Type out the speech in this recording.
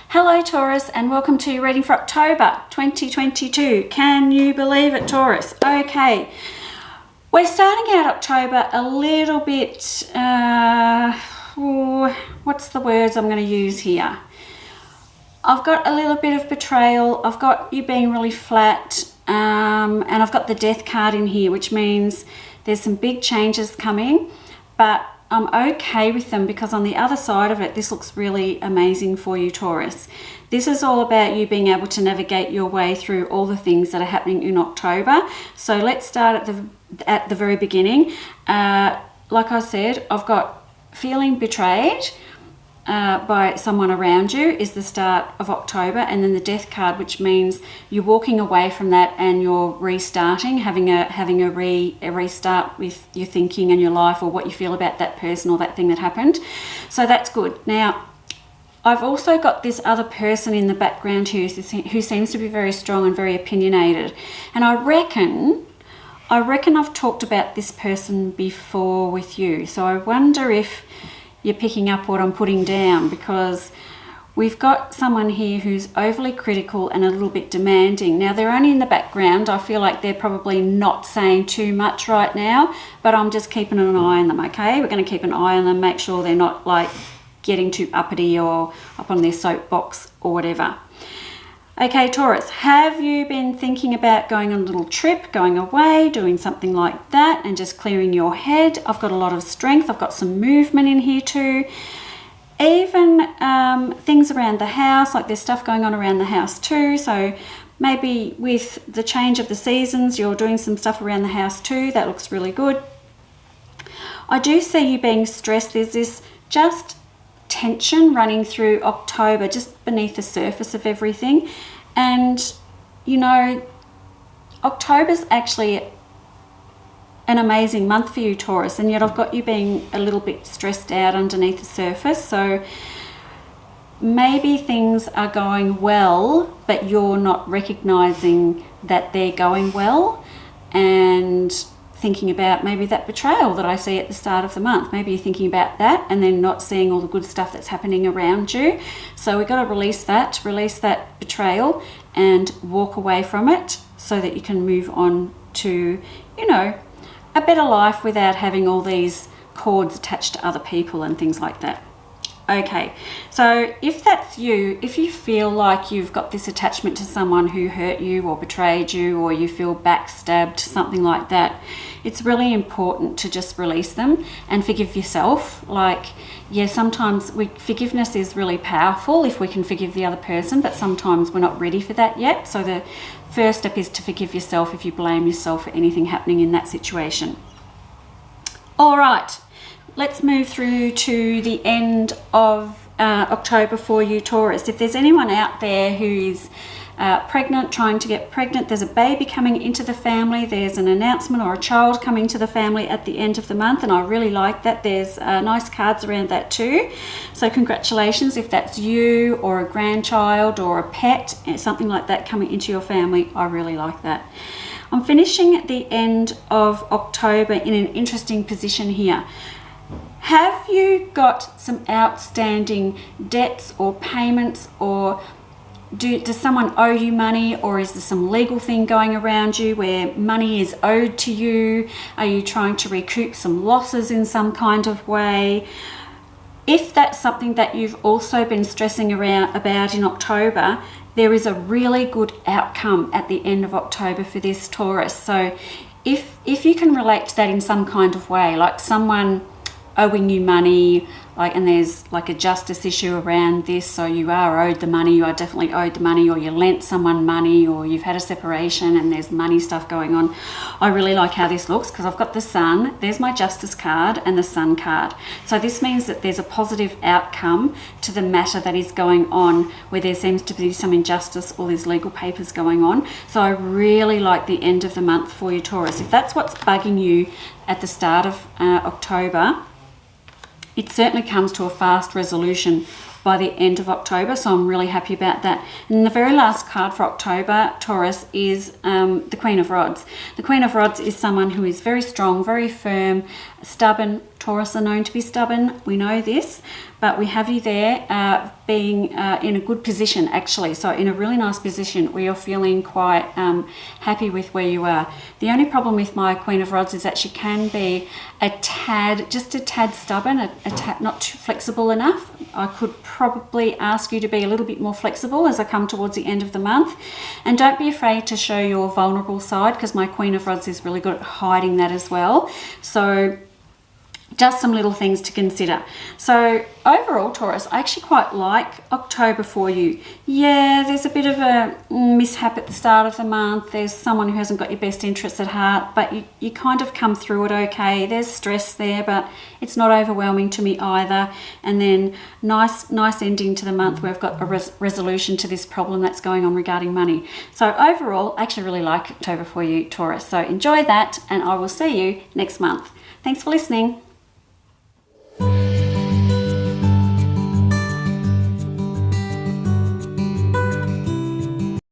Hello Taurus, and welcome to your reading for October 2022. Can you believe it, Taurus? Okay, we're starting out October a little bit, what's the words I'm going to use here? I've got a little bit of betrayal, I've got you being really flat, and I've got the death card in here, which means there's some big changes coming, but I'm okay with them because on the other side of it, this looks really amazing for you, Taurus. This is all about you being able to navigate your way through all the things that are happening in October. So let's start at the very beginning. Like I said, I've got feeling betrayed by someone around you is the start of October, and then the death card, which means you're walking away from that and you're restarting, having a restart with your thinking and your life, or what you feel about that person or that thing that happened. So that's good. Now, I've also got this other person in the background who seems to be very strong and very opinionated, and I reckon I've talked about this person before with you. So I wonder if you're picking up what I'm putting down, because we've got someone here who's overly critical and a little bit demanding. Now, they're only in the background. I feel like they're probably not saying too much right now, but I'm just keeping an eye on them, okay? We're going to keep an eye on them, make sure they're not like getting too uppity or up on their soapbox or whatever. Okay, Taurus, have you been thinking about going on a little trip, going away, doing something like that, and just clearing your head? I've got a lot of strength. I've got some movement in here too. Even things around the house, like there's stuff going on around the house too. So maybe with the change of the seasons, you're doing some stuff around the house too. That looks really good. I do see you being stressed. There's this just tension running through October, just beneath the surface of everything. And you know, October's actually an amazing month for you, Taurus, and yet I've got you being a little bit stressed out underneath the surface. So maybe things are going well, but you're not recognizing that they're going well, and thinking about maybe that betrayal that I see at the start of the month. Maybe you're thinking about that and then not seeing all the good stuff that's happening around you. So we've got to release that betrayal and walk away from it so that you can move on to, you know, a better life without having all these cords attached to other people and things like that. Okay, so if that's you, if you feel like you've got this attachment to someone who hurt you or betrayed you, or you feel backstabbed, something like that, it's really important to just release them and forgive yourself. Like, yeah, sometimes forgiveness is really powerful if we can forgive the other person, but sometimes we're not ready for that yet. So the first step is to forgive yourself if you blame yourself for anything happening in that situation. All right. Let's move through to the end of October for you, Taurus. If there's anyone out there who is pregnant, trying to get pregnant, there's a baby coming into the family, there's an announcement or a child coming to the family at the end of the month, and I really like that. There's nice cards around that too. So congratulations if that's you or a grandchild or a pet, something like that coming into your family. I really like that. I'm finishing at the end of October in an interesting position here. Have you got some outstanding debts or payments, or does someone owe you money, or is there some legal thing going around you where money is owed to you? Are you trying to recoup some losses in some kind of way? If that's something that you've also been stressing about in October, there is a really good outcome at the end of October for this, Taurus. So if you can relate to that in some kind of way, like someone owing you money, and there's like a justice issue around this, so you are owed the money, you are definitely owed the money, or you lent someone money, or you've had a separation and there's money stuff going on. I really like how this looks because I've got the Sun, there's my Justice card, and the Sun card. So this means that there's a positive outcome to the matter that is going on, where there seems to be some injustice or there's legal papers going on. So I really like the end of the month for you, Taurus. If that's what's bugging you at the start of October, it certainly comes to a fast resolution by the end of October, so I'm really happy about that. And the very last card for October, Taurus, is the Queen of Rods. The Queen of Rods is someone who is very strong, very firm, stubborn, Taurus are known to be stubborn. We know this, but we have you there being in a good position, actually. So in a really nice position where you're feeling quite happy with where you are. The only problem with my Queen of Rods is that she can be just a tad stubborn, a tad not too flexible enough. I could probably ask you to be a little bit more flexible as I come towards the end of the month. And don't be afraid to show your vulnerable side, because my Queen of Rods is really good at hiding that as well. So just some little things to consider. So overall, Taurus, I actually quite like October for you. Yeah, there's a bit of a mishap at the start of the month. There's someone who hasn't got your best interests at heart, but you kind of come through it okay. There's stress there, but it's not overwhelming to me either. And then nice ending to the month where we've got a resolution to this problem that's going on regarding money. So overall, I actually really like October for you, Taurus. So enjoy that, and I will see you next month. Thanks for listening.